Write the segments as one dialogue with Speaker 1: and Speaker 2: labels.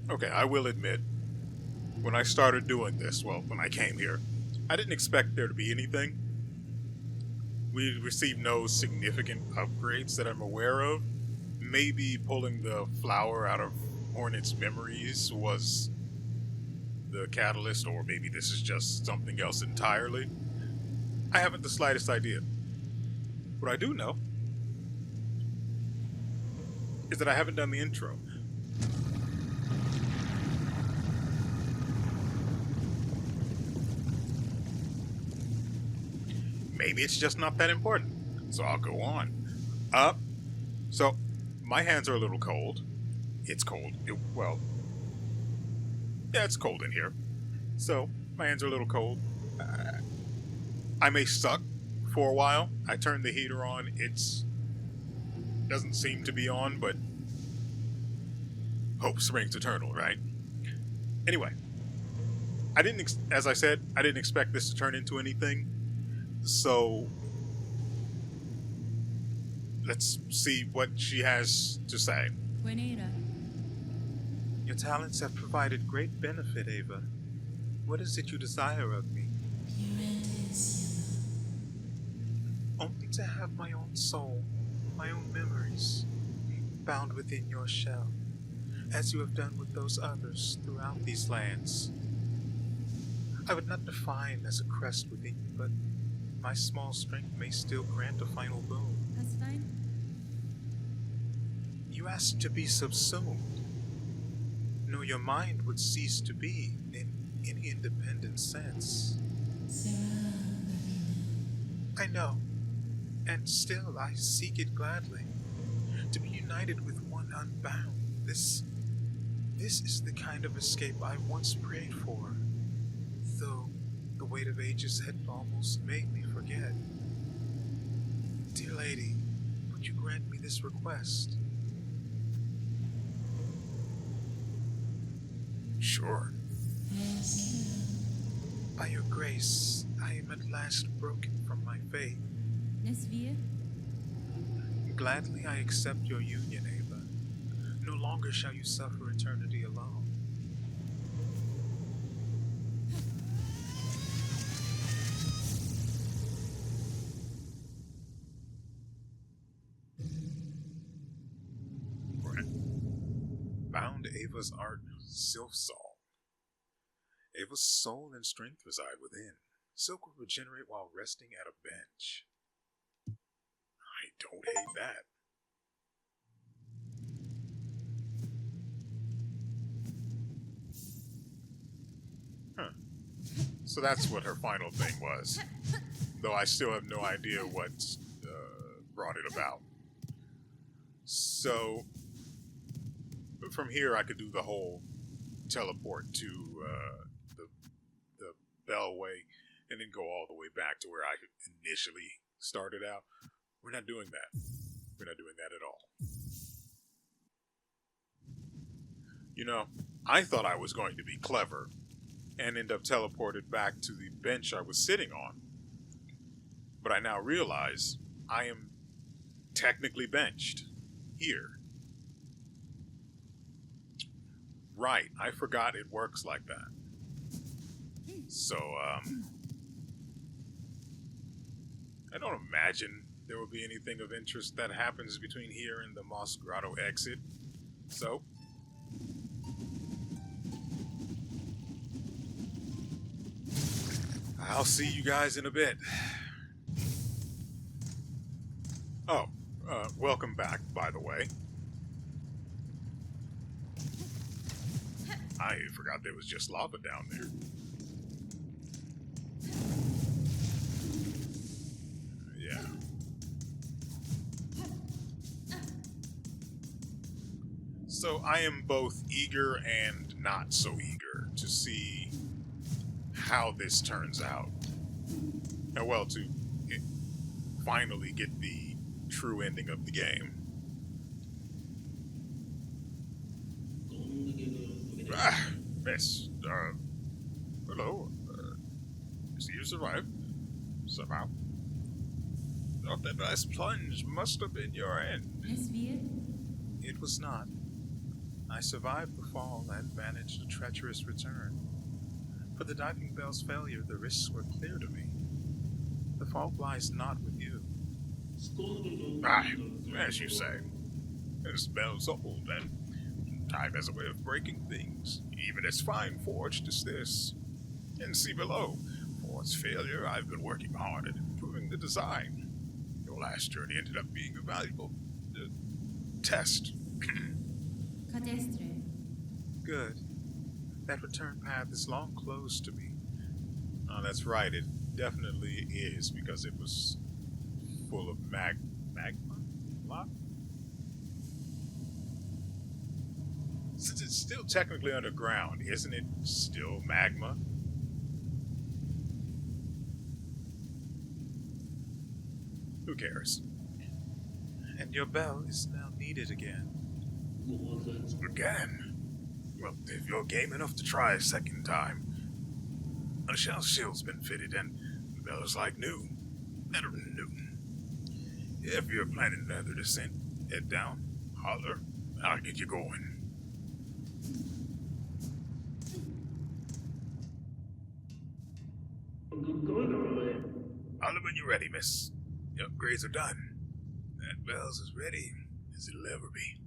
Speaker 1: Okay, I will admit, when I started doing this, well, when I came here, I didn't expect there to be anything. We received no significant upgrades that I'm aware of. Maybe pulling the flower out of Hornet's memories was the catalyst, or maybe this is just something else entirely. I haven't the slightest idea. What I do know is that I haven't done the intro. Maybe it's just not that important, so I'll go on. So my hands are a little cold. It's cold. Yeah, it's cold in here. So my hands are a little cold. I may suck for a while. I turned the heater on. It's doesn't seem to be on, but hope springs eternal, right? Anyway, as I said, I didn't expect this to turn into anything. So let's see what she has to say.
Speaker 2: Buenera.
Speaker 1: Your talents have provided great benefit, Ava. What is it you desire of me? Only to have my own soul, my own memories, bound within your shell, as you have done with those others throughout these lands. I would not define as a crest within you, but my small strength may still grant a final boon.
Speaker 2: That's fine.
Speaker 1: You asked to be subsumed. No, your mind would cease to be in any independent sense. I know, and still I seek it gladly. To be united with one unbound. This is the kind of escape I once prayed for, though the weight of ages had almost made me forget. Dear lady, would you grant me this request? Sure. By your grace, I am at last broken from my faith.
Speaker 2: Nesvia?
Speaker 1: Gladly I accept your union, Ava. No longer shall you suffer eternity alone. Bound Ava's art, Silksong. Ava's soul and strength reside within. Silk will regenerate while resting at a bench. I don't hate that. Huh. So that's what her final thing was. Though I still have no idea what brought it about. So, from here I could do the whole teleport to the Bellway and then go all the way back to where I initially started out. We're not doing that. We're not doing that at all. You know, I thought I was going to be clever and end up teleported back to the bench I was sitting on. But I now realize I am technically benched here. Right, I forgot it works like that. So, I don't imagine there will be anything of interest that happens between here and the Moss Grotto exit. So, I'll see you guys in a bit. Oh, welcome back, by the way. I forgot there was just lava down there. Yeah. So I am both eager and not so eager to see how this turns out. And well, to finally get the true ending of the game. Miss, hello. See you survived. Somehow. Thought that last plunge must have been your end.
Speaker 2: Nesvia?
Speaker 1: It was not. I survived the fall and managed a treacherous return. For the diving bell's failure, the risks were clear to me. The fault lies not with you. Right, as you say. This bell's old, and time has a way of breaking things, even as fine forged as this. And see below, for its failure, I've been working hard at improving the design. Your last journey ended up being a valuable test. Good. That return path is long closed to me. Oh, that's right, it definitely is, because it was full of magma? Lot? Since it's still technically underground, isn't it still magma? Who cares? And your bell is now needed again. Again? Well, if you're game enough to try a second time. A shell shield's been fitted and the bell is like new. Better than new. If you're planning another descent, head down, holler, and I'll get you going. Holler when you're ready, miss. The upgrades are done. That bell's as ready as it'll ever be.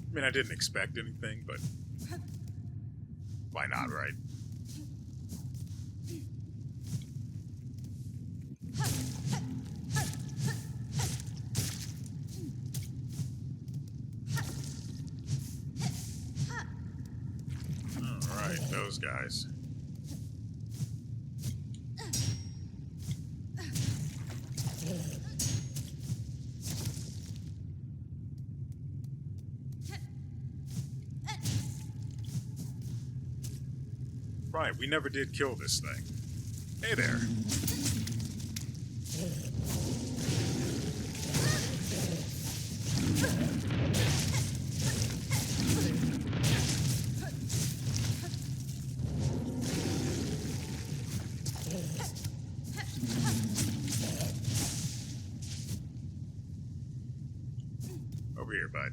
Speaker 1: I mean, I didn't expect anything, but why not, right? Alright, those guys. Right, we never did kill this thing. Hey there. Over here, bud.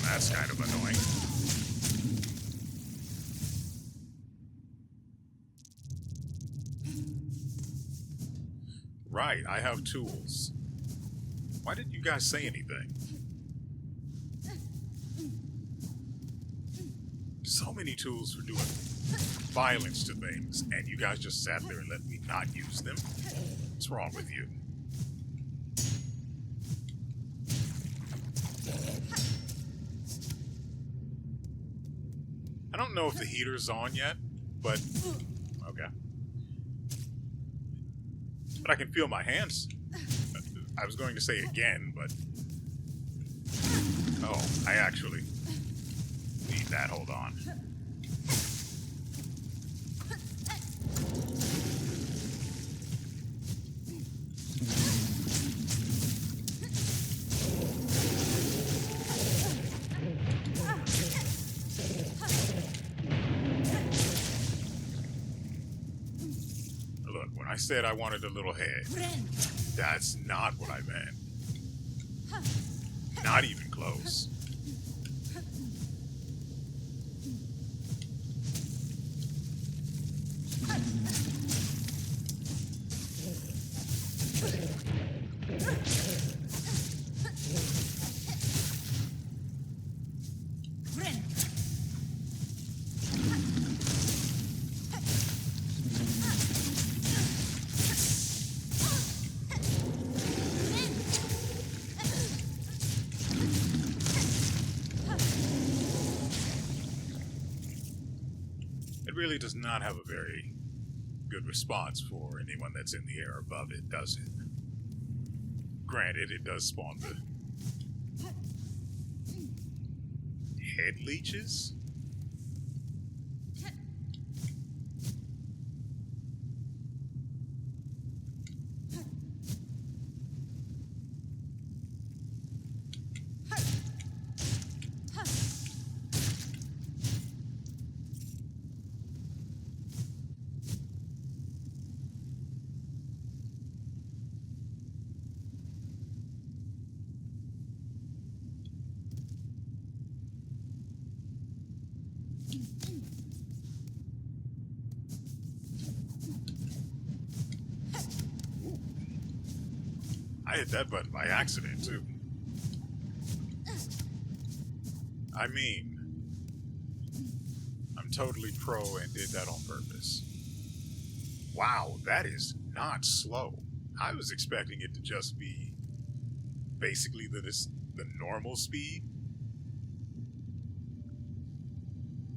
Speaker 1: That's kind of annoying. Right, I have tools. Why didn't you guys say anything? So many tools for doing violence to things, and you guys just sat there and let me not use them? What's wrong with you? I don't know if the heater's on yet, but okay. But I can feel my hands. I was going to say again, but oh, I actually need that. Hold on. I said I wanted a little head. That's not what I meant. Not even close. really does not have a very good response for anyone that's in the air above it, does it? Granted, it does spawn the head leeches. I hit that button by accident, too. I mean, I'm totally pro and did that on purpose. Wow, that is not slow. I was expecting it to just be basically the normal speed.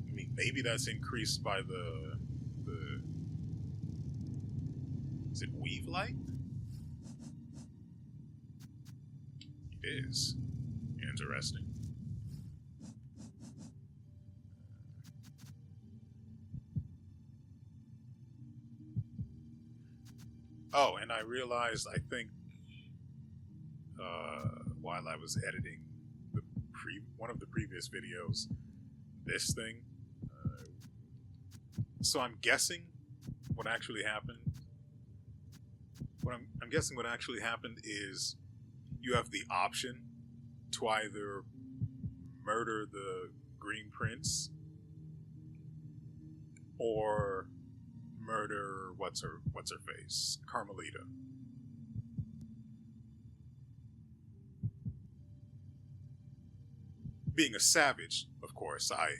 Speaker 1: I mean, maybe that's increased by the is it weave light? It is. Interesting. Oh, and I realized, I think, while I was editing one of the previous videos, this thing. So I'm guessing what actually happened. I'm guessing what actually happened is you have the option to either murder the Green Prince or murder what's her face, Carmelita. Being a savage, of course, I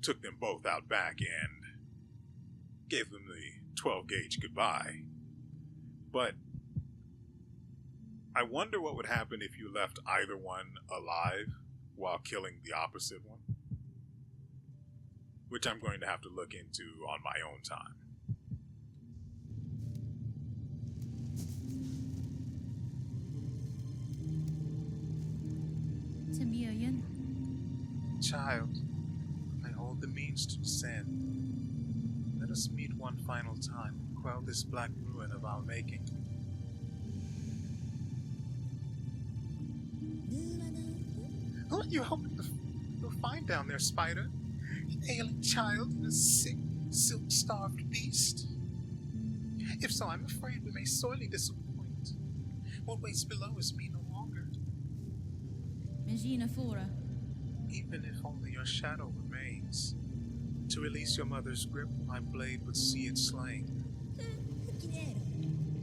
Speaker 1: took them both out back and gave them the 12 gauge goodbye. But I wonder what would happen if you left either one alive while killing the opposite one. Which I'm going to have to look into on my own time.
Speaker 2: Temurian.
Speaker 3: Child, I hold the means to descend. Let us meet one final time and quell this black ruin of our making. Who are you hoping to find down there, Spider? An ailing child and a sick, silk-starved beast? If so, I'm afraid we may sorely disappoint. What waits below is me no longer.
Speaker 2: Magina Fora.
Speaker 3: Even if only your shadow remains. To release your mother's grip, my blade would see it slain.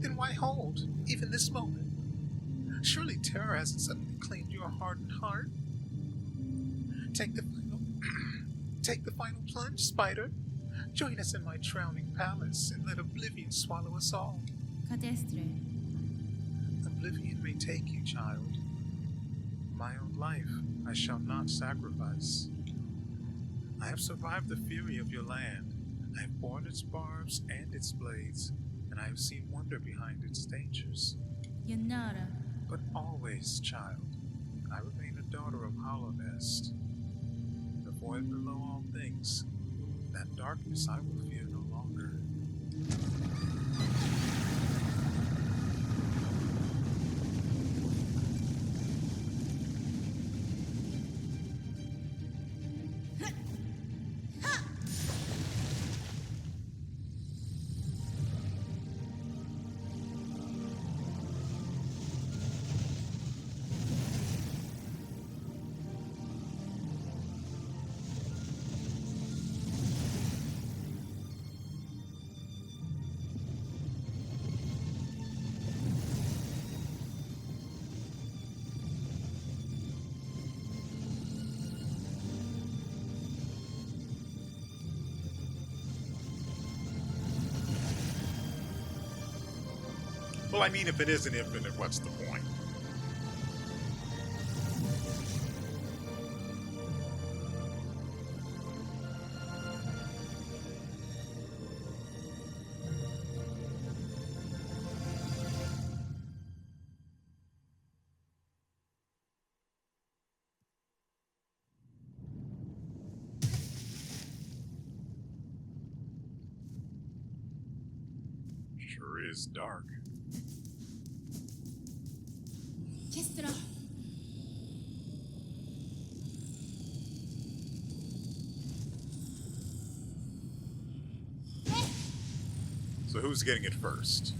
Speaker 3: Then why hold, even this moment? Surely terror hasn't suddenly claimed your hardened heart. Take the final plunge, Spider. Join us in my drowning palace and let oblivion swallow us all.
Speaker 2: Cadestre.
Speaker 3: Oblivion may take you, child. My own life I shall not sacrifice. I have survived the fury of your land. I have borne its barbs and its blades, and I have seen wonder behind its dangers.
Speaker 2: Yanara.
Speaker 3: But always, child, I remain a daughter of Hollow Nest. The void below all things, that darkness I will fear no longer.
Speaker 1: Well, I mean, if it isn't infinite, what's the point? Sure is dark.
Speaker 2: Kestra.
Speaker 1: So who's getting it first?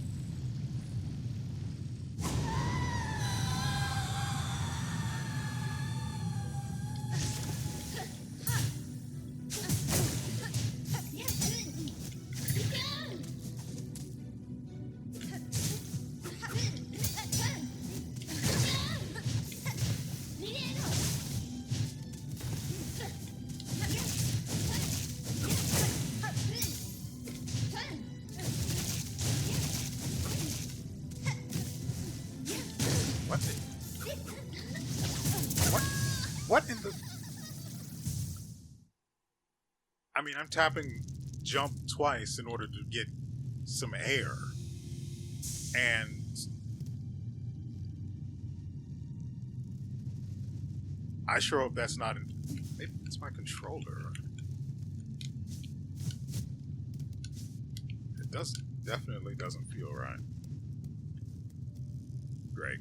Speaker 1: What? What? What in the? I mean, I'm tapping jump twice in order to get some air, and I sure hope that's not. Maybe it's my controller. It definitely doesn't feel right. Great.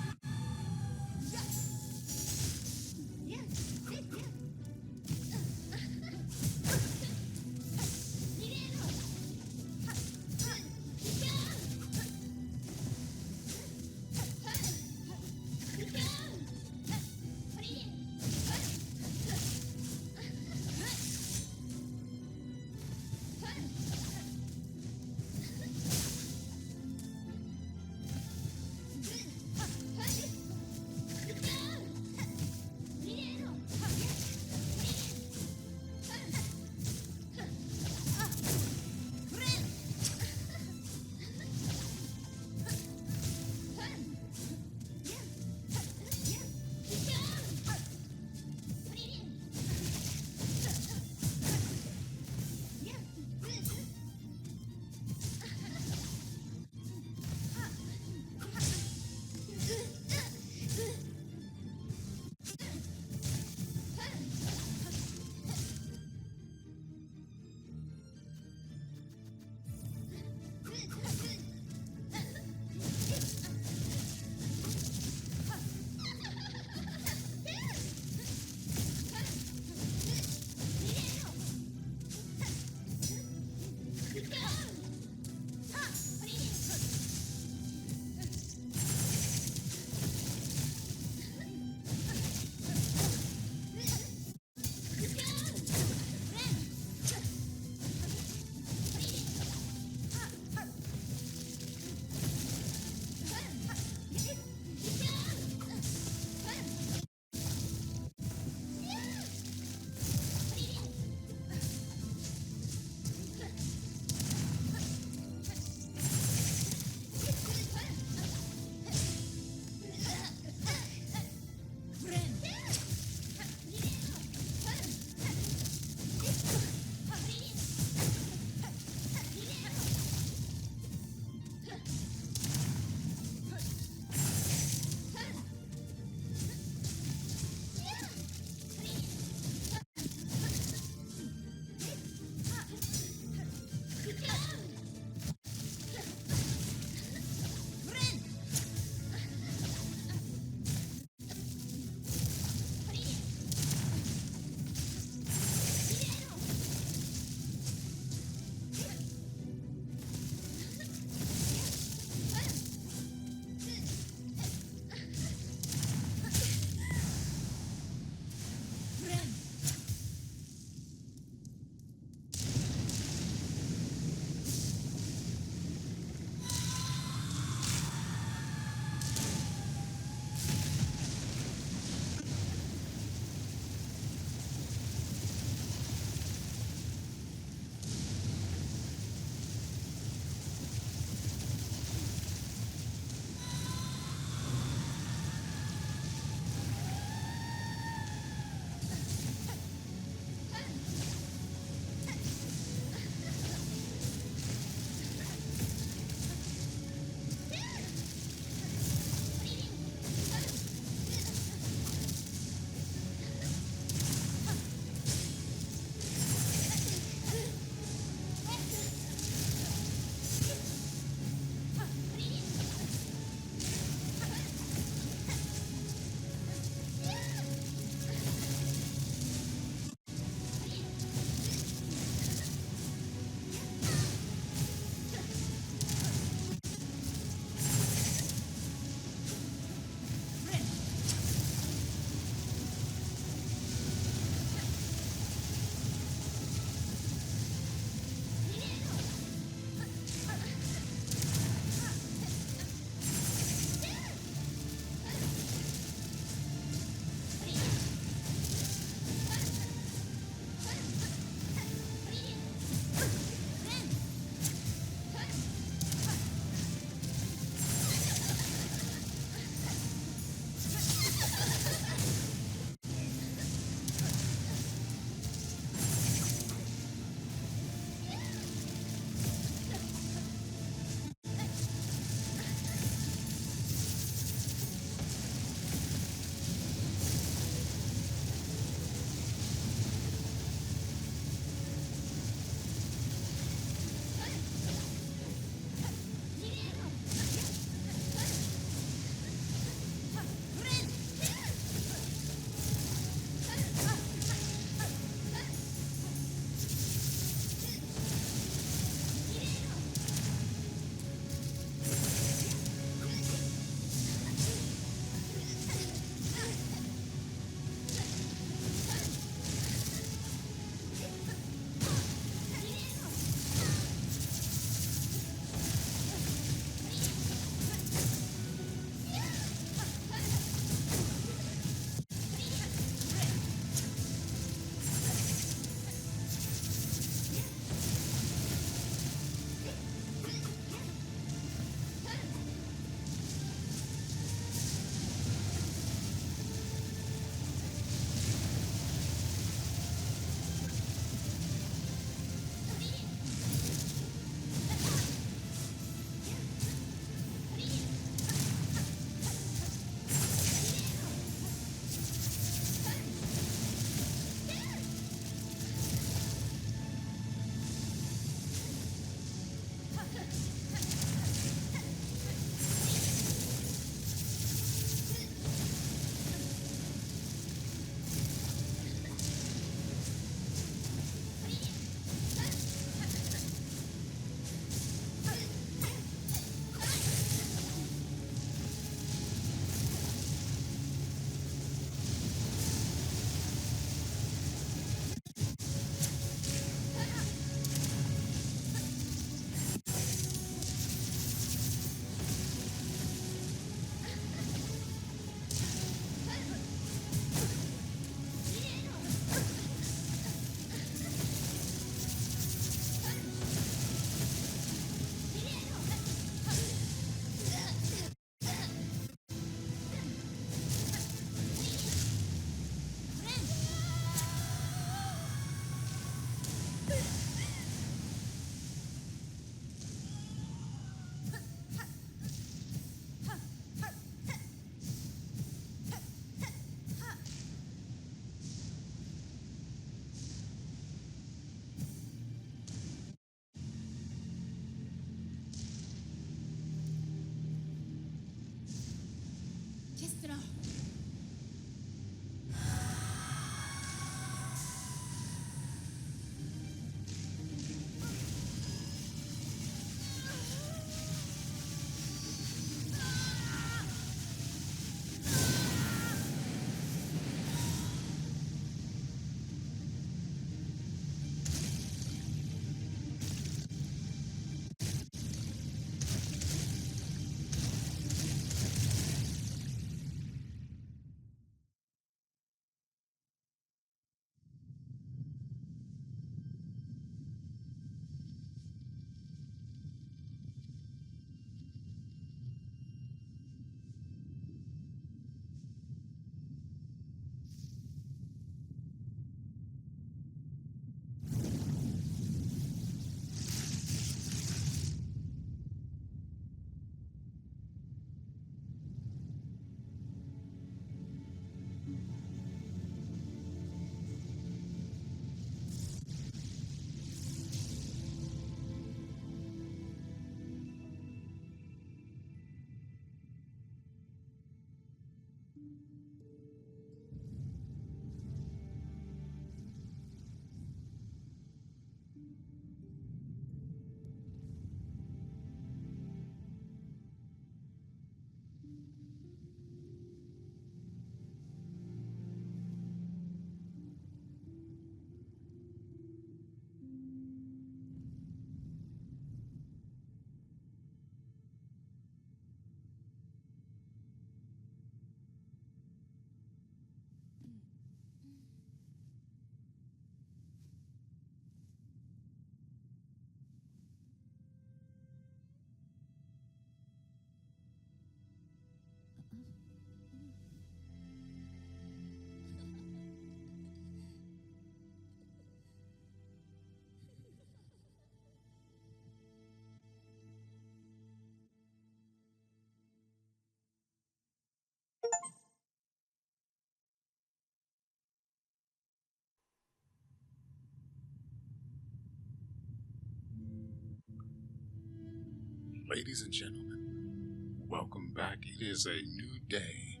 Speaker 1: Ladies and gentlemen, welcome back. It is a new day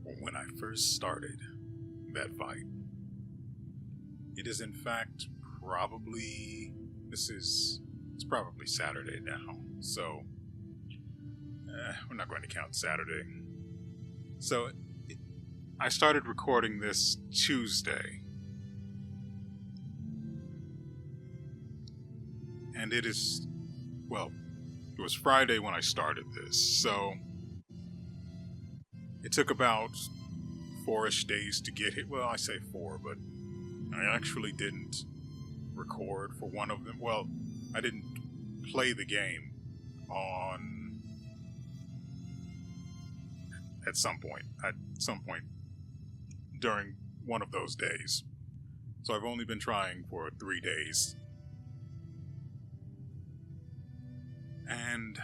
Speaker 1: from when I first started that fight. It is in fact it's probably Saturday now, so we're not going to count Saturday. So I started recording this Tuesday, and it was Friday when I started this, so it took about 4-ish days to get it. Well, I say 4, but I actually didn't record for one of them. Well, I didn't play the game at some point during one of those days. So I've only been trying for 3 days. And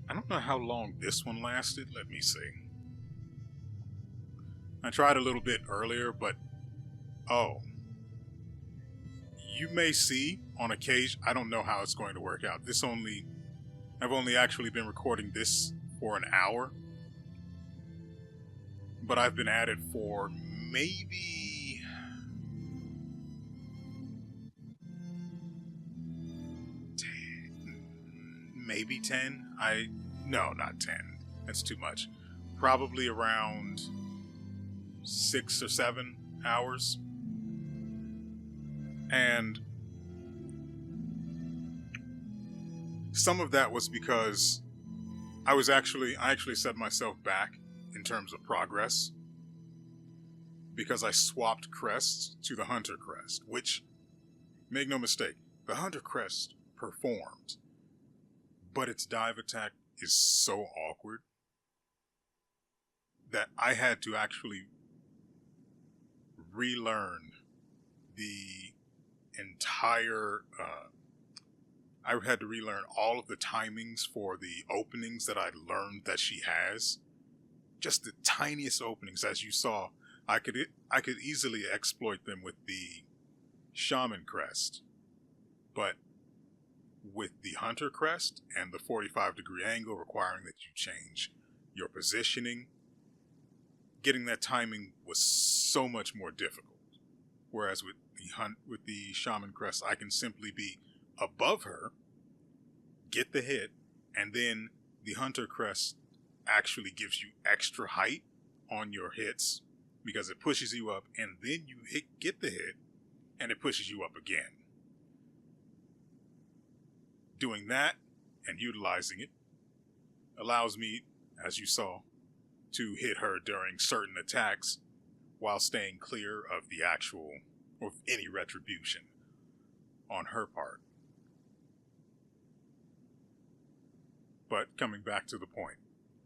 Speaker 1: I don't know how long this one lasted. Let me see. I tried a little bit earlier, but you may see on occasion, I don't know how it's going to work out. I've only actually been recording this for an hour, but I've been at it for maybe 10. No, not 10. That's too much. Probably around 6 or 7 hours. And some of that was because I actually set myself back in terms of progress, because I swapped crests to the Hunter crest, which, make no mistake, the Hunter crest performed, but its dive attack is so awkward that I had to actually relearn the entire I had to relearn all of the timings for the openings that I learned that she has. Just the tiniest openings, as you saw. I could easily exploit them with the Shaman crest, but with the Hunter crest and the 45-degree angle requiring that you change your positioning, getting that timing was so much more difficult. Whereas with the Shaman crest, I can simply be above her, get the hit, and then the Hunter crest actually gives you extra height on your hits because it pushes you up, and then you get the hit, and it pushes you up again. Doing that and utilizing it allows me, as you saw, to hit her during certain attacks while staying clear of any retribution on her part. But coming back to the point,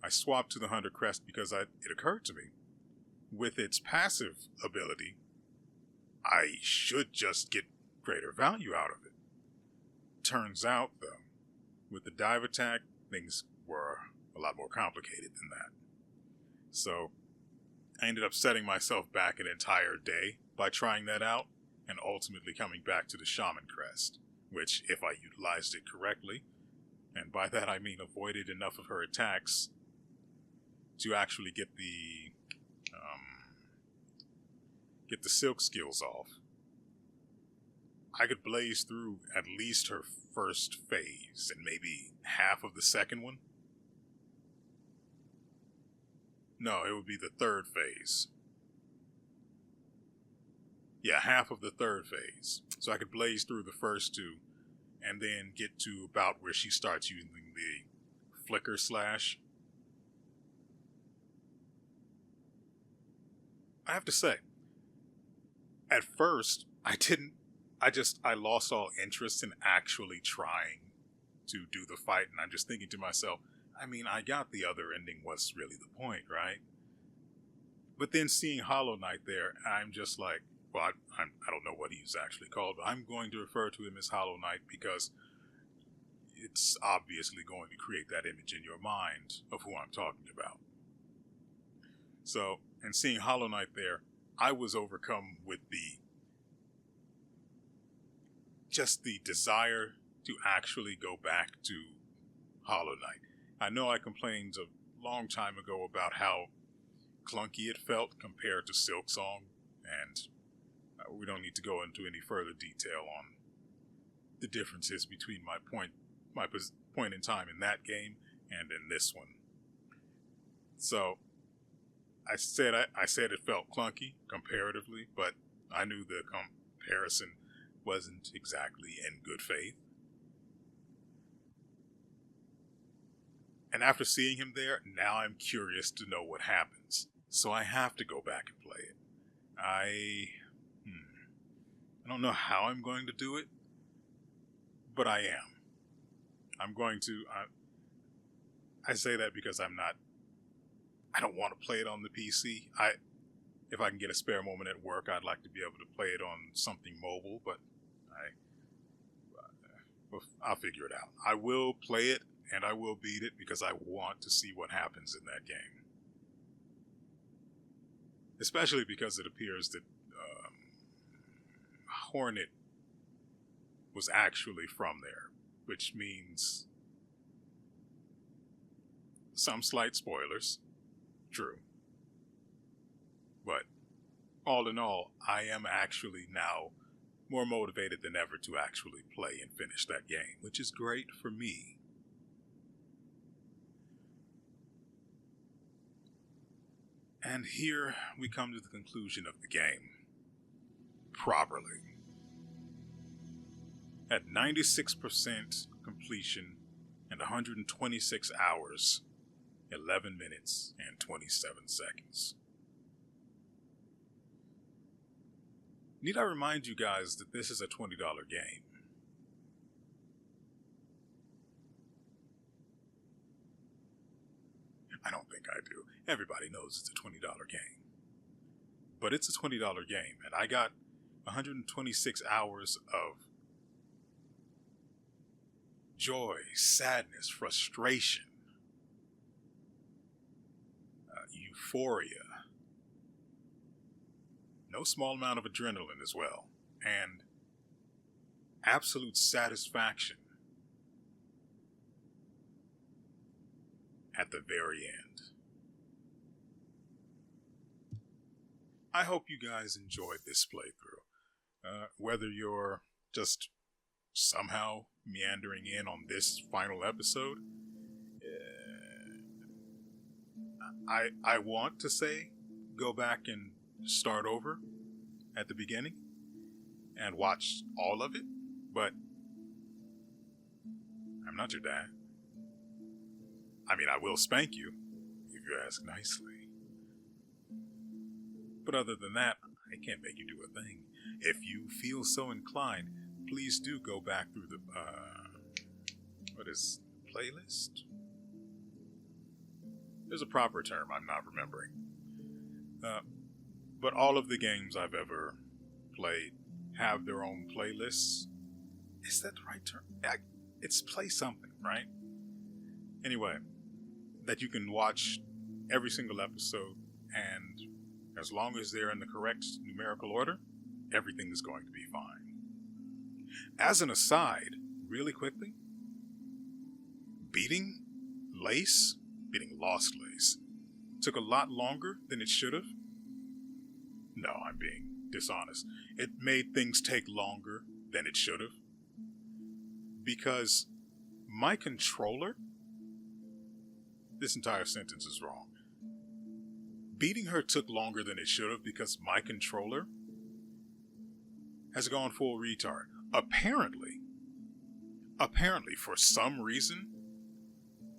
Speaker 1: I swapped to the Hunter crest because it occurred to me, with its passive ability, I should just get greater value out of it. Turns out, though, with the dive attack, things were a lot more complicated than that. So I ended up setting myself back an entire day by trying that out, and ultimately coming back to the Shaman crest, which, if I utilized it correctly, and by that I mean avoided enough of her attacks to actually get the silk skills off, I could blaze through at least her first phase and maybe half of the second one. No, it would be the third phase. Yeah, half of the third phase. So I could blaze through the first two and then get to about where she starts using the flicker slash. I have to say, at first, I lost all interest in actually trying to do the fight, and I'm just thinking to myself, I mean, I got the other ending, what's really the point, right? But then seeing Hollow Knight there, I'm just like, well, I don't know what he's actually called, but I'm going to refer to him as Hollow Knight because it's obviously going to create that image in your mind of who I'm talking about. So, and seeing Hollow Knight there, I was overcome with the desire to actually go back to Hollow Knight. I know I complained a long time ago about how clunky it felt compared to Silksong, and we don't need to go into any further detail on the differences between my point in time in that game and in this one. So I said it felt clunky comparatively, but I knew the comparison wasn't exactly in good faith. And after seeing him there, now I'm curious to know what happens. So I have to go back and play it. I don't know how I'm going to do it, but I am. I'm going to. I say that because I don't want to play it on the PC. If I can get a spare moment at work, I'd like to be able to play it on something mobile, but I'll figure it out. I will play it and I will beat it because I want to see what happens in that game. Especially because it appears that Hornet was actually from there, which means some slight spoilers, true. But all in all, I am actually now more motivated than ever to actually play and finish that game, which is great for me. And here we come to the conclusion of the game. Properly. At 96% completion and 126 hours, 11 minutes and 27 seconds. Need I remind you guys that this is a $20 game? I don't think I do. Everybody knows it's a $20 game. But it's a $20 game, and I got 126 hours of joy, sadness, frustration, euphoria, no small amount of adrenaline as well, and absolute satisfaction at the very end. I hope you guys enjoyed this playthrough. Whether you're just somehow meandering in on this final episode, I want to say go back and start over at the beginning and watch all of it, but I'm not your dad. I mean, I will spank you if you ask nicely. But other than that, I can't make you do a thing. If you feel so inclined, please do go back through the, playlist? There's a proper term I'm not remembering. But all of the games I've ever played have their own playlists. Is that the right term? It's play something, right? Anyway, that you can watch every single episode, and as long as they're in the correct numerical order, everything is going to be fine. As an aside, really quickly, beating Lost Lace, took a lot longer than it should have. No, I'm being dishonest. It made things take longer than it should have. Because my controller, this entire sentence is wrong. Beating her took longer than it should have because my controller has gone full retard. Apparently, for some reason,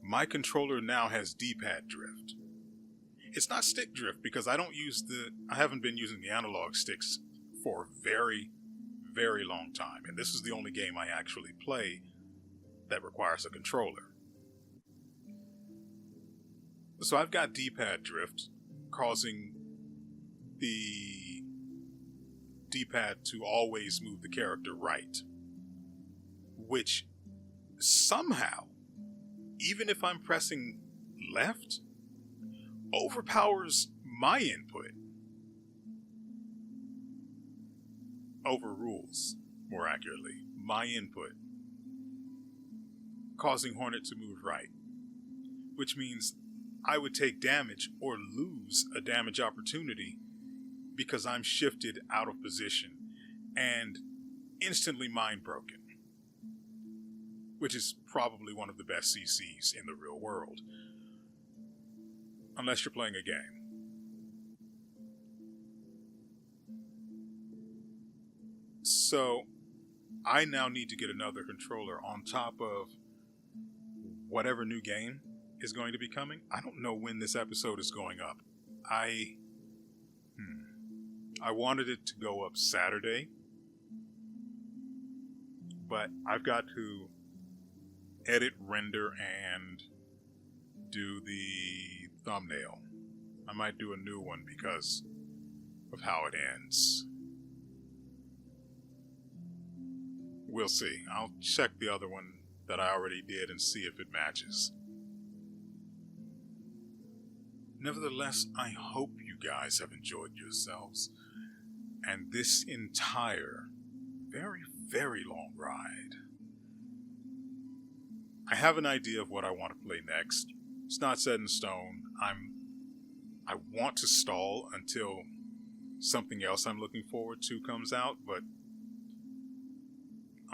Speaker 1: my controller now has D-pad drift. It's not stick drift because I haven't been using the analog sticks for a very, very long time. And this is the only game I actually play that requires a controller. So I've got D-pad drift causing the D-pad to always move the character right, which somehow, even if I'm pressing left, overpowers my input. Overrules, more accurately, my input. causing Hornet to move right, which means I would take damage or lose a damage opportunity because I'm shifted out of position and instantly mind broken, which is probably one of the best CCs in the real world, unless you're playing a game. So I now need to get another controller on top of whatever new game is going to be coming. I don't know when this episode is going up. I wanted it to go up Saturday, but I've got to edit, render, and do the thumbnail. I might do a new one because of how it ends. We'll see. I'll check the other one that I already did and see if it matches. Nevertheless, I hope you guys have enjoyed yourselves and this entire very, very long ride. I have an idea of what I want to play next. It's not set in stone. I want to stall until something else I'm looking forward to comes out, but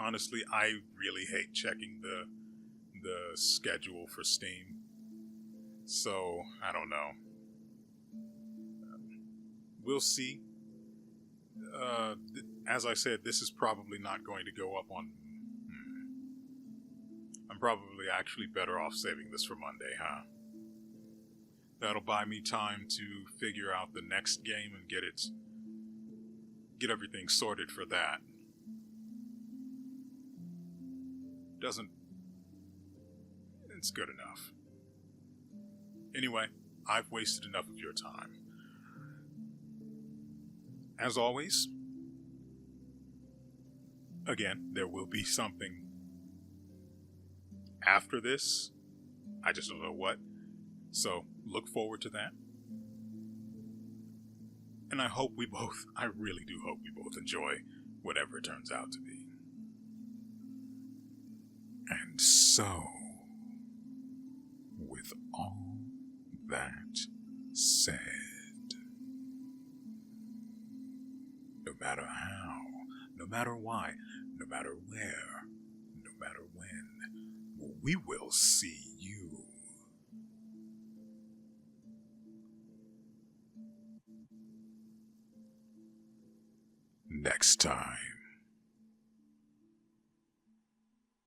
Speaker 1: honestly, I really hate checking the schedule for Steam. So, I don't know. We'll see. As I said, this is probably not going to go up on... I'm probably actually better off saving this for Monday, huh? That'll buy me time to figure out the next game and get everything sorted for that. It's good enough. Anyway, I've wasted enough of your time. As always, again, there will be something after this. I just don't know what. So, look forward to that. And I really do hope we both enjoy whatever it turns out to be. And so, with all that said, no matter how, no matter why, no matter where, no matter when, we will see you next time.